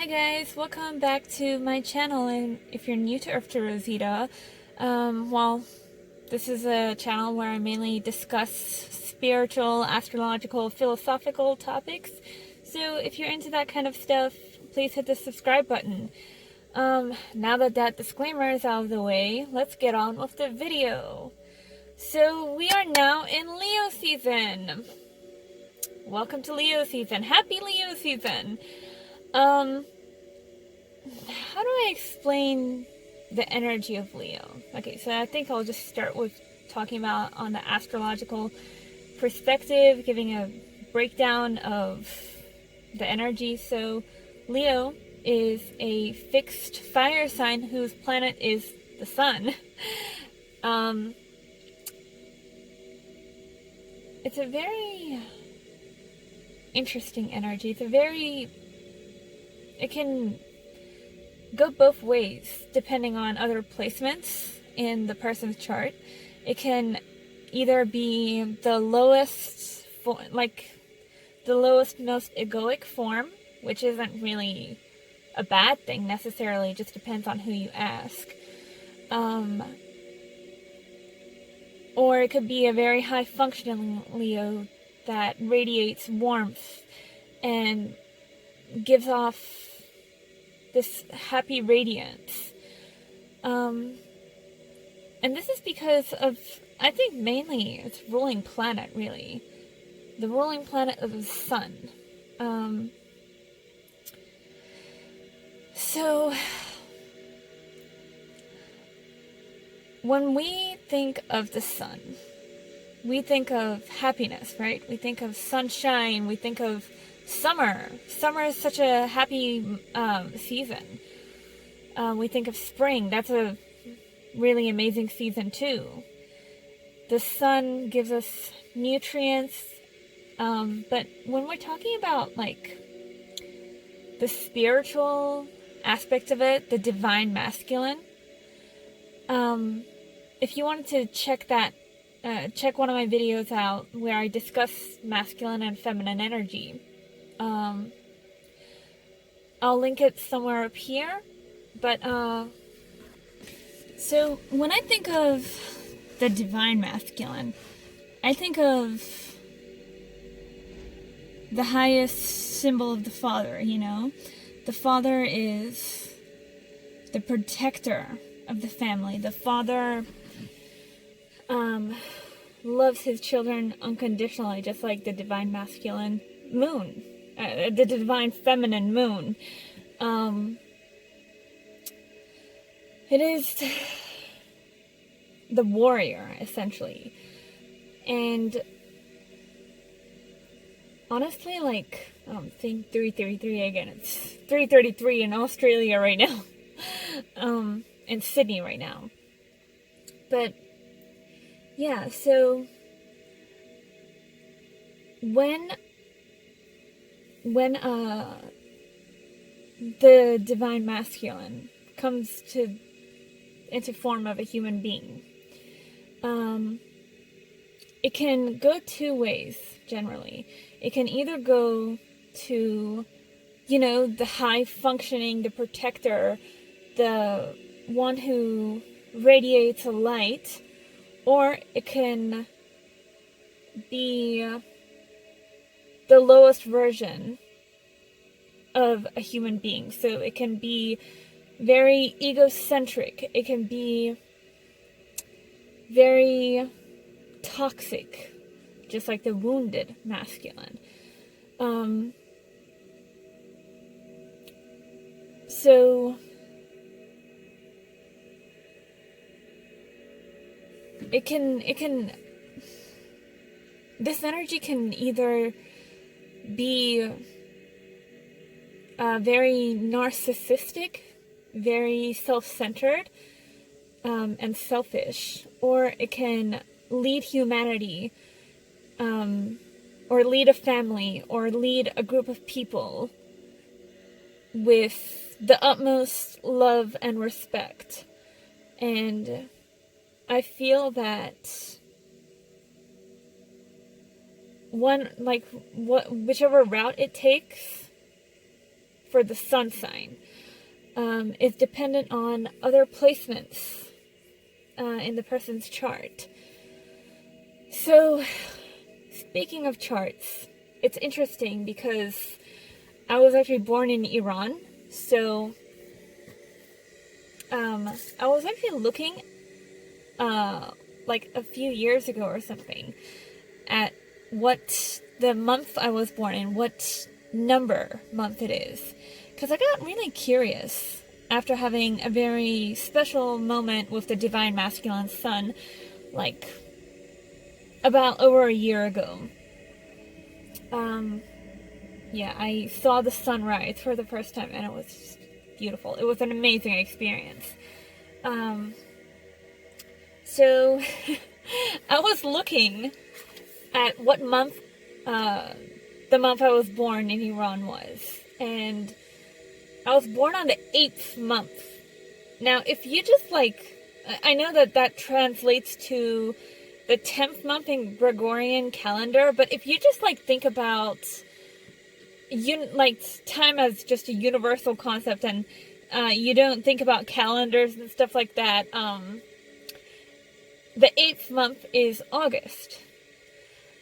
Hi guys, welcome back to my channel, and if you're new to Earth to Rosita, well, this is a channel where I mainly discuss spiritual, astrological, philosophical topics, so if you're into that kind of stuff, please hit the subscribe button. Now that that disclaimer is out of the way, let's get on with the video. So we are now in Leo season. Welcome to Leo season. Happy Leo season. How do I explain the energy of Leo? Okay, so I think I'll just start with talking about on the astrological perspective, giving a breakdown of the energy. So Leo is a fixed fire sign whose planet is the sun. It's a very interesting energy. It can go both ways depending on other placements in the person's chart. It can either be the lowest, most egoic form, which isn't really a bad thing necessarily, it just depends on who you ask. Or it could be a very high functioning Leo that radiates warmth and gives off this happy radiance. And this is because of, I think mainly its ruling planet, really. The ruling planet of the sun. So, when we think of the sun, we think of happiness, right? We think of sunshine, we think of summer. Summer is such a happy season. We think of spring. That's a really amazing season too. The sun gives us nutrients. But when we're talking about like the spiritual aspect of it, the divine masculine, if you wanted to check that, check one of my videos out where I discuss masculine and feminine energy. I'll link it somewhere up here, but so when I think of the divine masculine, I think of the highest symbol of the father, you know? The father is the protector of the family. The father loves his children unconditionally, just like the divine masculine moon. The divine feminine moon. It is the warrior, essentially. And honestly, like, think 333 again. It's 3:33 in Australia right now. In Sydney right now. But, yeah, so when the divine masculine comes into form of a human being, it can go two ways generally. It can either go to, you know, the high functioning, the protector, the one who radiates a light, or it can be the lowest version of a human being. So it can be very egocentric. It can be very toxic, just like the wounded masculine. So this energy can either be very narcissistic, very self-centered, and selfish, or it can lead humanity, or lead a family, or lead a group of people with the utmost love and respect. And I feel that whichever route it takes for the sun sign is dependent on other placements in the person's chart. So, speaking of charts, it's interesting because I was actually born in Iran, so I was actually looking like a few years ago or something at what the month I was born in, what number month it is, because I got really curious after having a very special moment with the Divine Masculine Sun, like about over a year ago. Yeah, I saw the sunrise for the first time, and it was just beautiful. It was an amazing experience. So I was looking at what month the month I was born in Iran was, and I was born on the 8th month. Now, if you just I know that translates to the 10th month in Gregorian calendar, but if you just think about time as just a universal concept, and you don't think about calendars and stuff like that, the 8th month is August.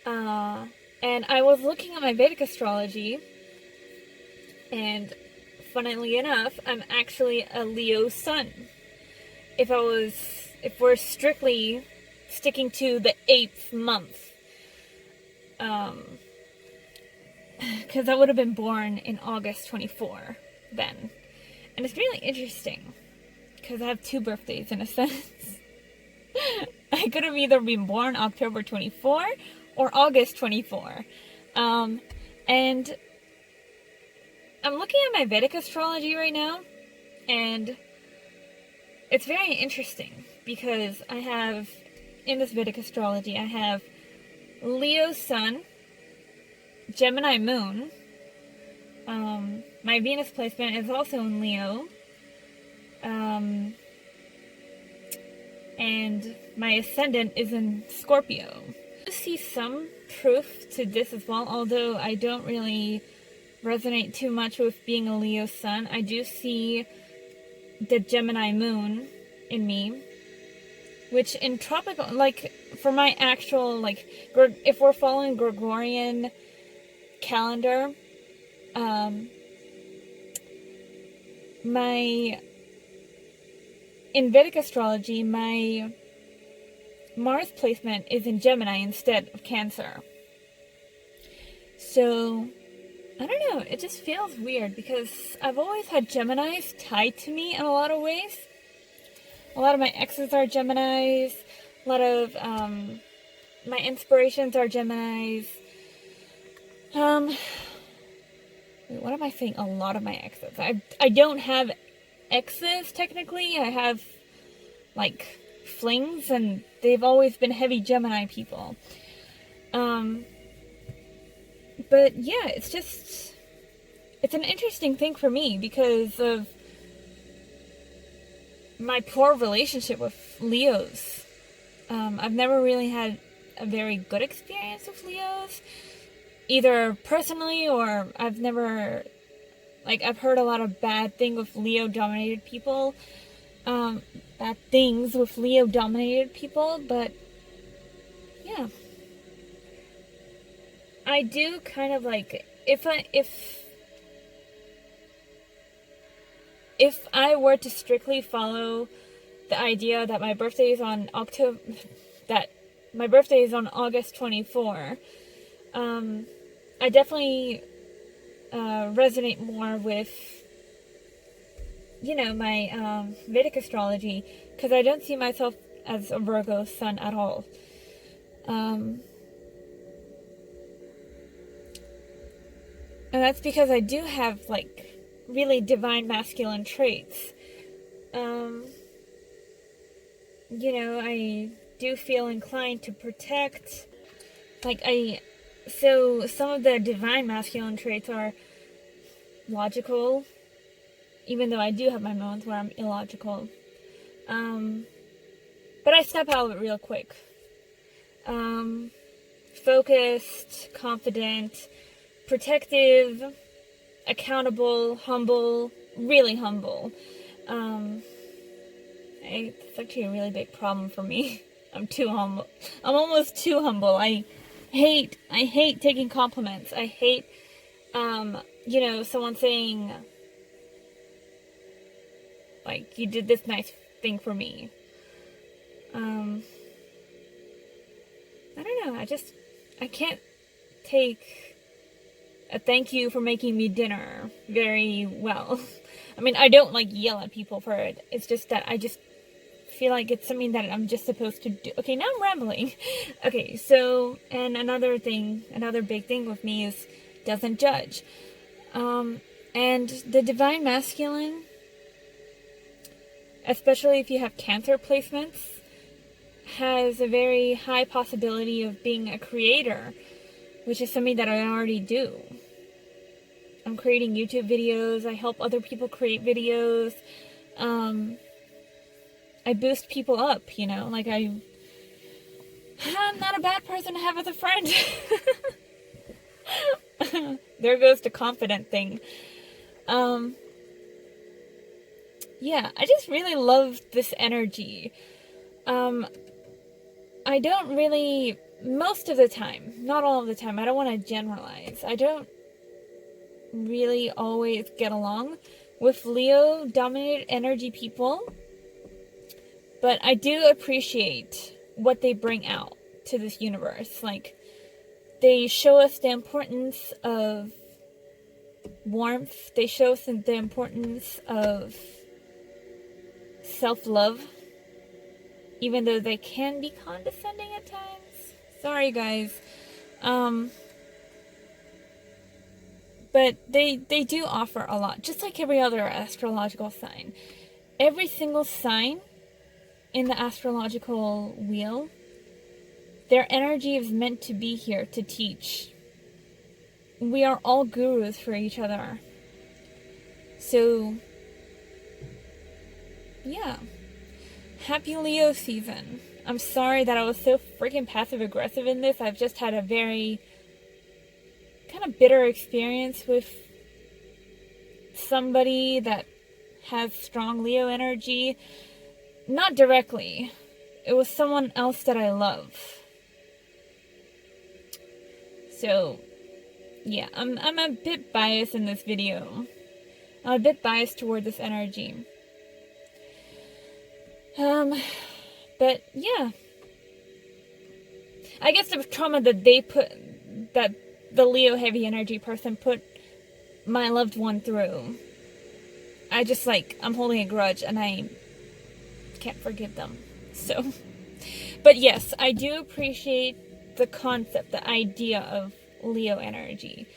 And I was looking at my Vedic astrology, and funnily enough, I'm actually a Leo sun. If we're strictly sticking to the 8th month, because I would have been born in August 24 then. And it's really interesting, because I have two birthdays in a sense. I could have either been born October 24 or August 24. And I'm looking at my Vedic astrology right now, and it's very interesting, because I have, in this Vedic astrology, I have Leo sun, Gemini moon, my Venus placement is also in Leo, and my ascendant is in Scorpio. I see some proof to this as well, although I don't really resonate too much with being a Leo sun. I do see the Gemini moon in me, which in tropical, for my actual, if we're following Gregorian calendar, in Vedic astrology, my Mars placement is in Gemini instead of Cancer. So, I don't know, it just feels weird, because I've always had Geminis tied to me in a lot of ways. A lot of my exes are Geminis, a lot of my inspirations are Geminis. What am I saying? A lot of my exes. I don't have exes, technically. I have, flings, and they've always been heavy Gemini people. But yeah, it's an interesting thing for me because of my poor relationship with Leos. I've never really had a very good experience with Leos, either personally or I've never, I've heard a lot of bad things with Leo-dominated people, but yeah. I do kind of if I were to strictly follow the idea that my birthday is on August 24, I definitely resonate more with, my Vedic astrology, because I don't see myself as a Virgo sun at all. And that's because I do have, really divine masculine traits. I do feel inclined to protect. So some of the divine masculine traits are logical, even though I do have my moments where I'm illogical. But I step out of it real quick. Focused, confident, protective, accountable, humble, really humble. It's actually a really big problem for me. I'm too humble. I'm almost too humble. I hate taking compliments. I hate, someone saying, like, you did this nice thing for me. I don't know. I can't take a thank you for making me dinner very well. I mean, I don't, like, yell at people for it. It's just that I just feel like it's something that I'm just supposed to do. Okay, now I'm rambling. Okay, so, and another big thing with me is doesn't judge. And the Divine Masculine, especially if you have Cancer placements, has a very high possibility of being a creator, which is something that I already do. I'm creating YouTube videos. I help other people create videos. I boost people up, like I'm not a bad person to have as a friend. There goes the confident thing. Yeah, I just really love this energy. I don't really, most of the time, not all of the time, I don't want to generalize. I don't really always get along with Leo-dominated energy people, but I do appreciate what they bring out to this universe. Like, they show us the importance of warmth. They show us the importance of self-love, even though they can be condescending at times. Sorry, guys. But they do offer a lot, just like every other astrological sign. Every single sign in the astrological wheel, their energy is meant to be here to teach. We are all gurus for each other. So, yeah. Happy Leo season. I'm sorry that I was so freaking passive-aggressive in this. I've just had a very kind of bitter experience with somebody that has strong Leo energy. Not directly. It was someone else that I love. So, yeah, I'm a bit biased in this video. I'm a bit biased toward this energy. But yeah. I guess the trauma that the Leo heavy energy person put my loved one through, I'm holding a grudge and I can't forgive them. So, but yes, I do appreciate the concept, the idea of Leo energy.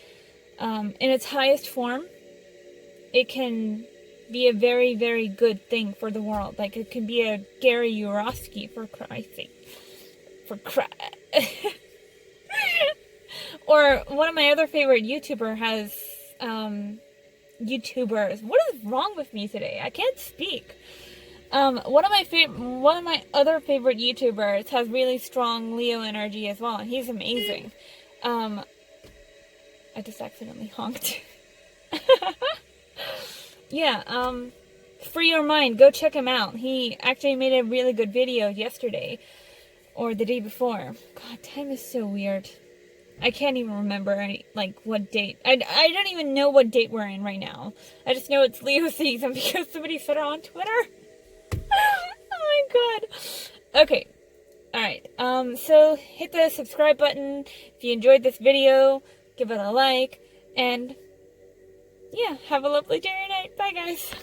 In its highest form, it can be a very, very good thing for the world. Like, it can be a Gary Yourofsky, for Christ's sake. Or one of my other favorite YouTubers has, what is wrong with me today? I can't speak. One of my other favorite YouTubers has really strong Leo energy as well, and he's amazing. I just accidentally honked. Yeah, Free Your Mind, go check him out. He actually made a really good video yesterday, or the day before. God, time is so weird. I can't even remember, what date. I don't even know what date we're in right now. I just know it's Leo season because somebody said it on Twitter. Oh my god. Okay. Alright, so hit the subscribe button if you enjoyed this video. Give it a like. And, yeah, have a lovely day or night. Bye, guys.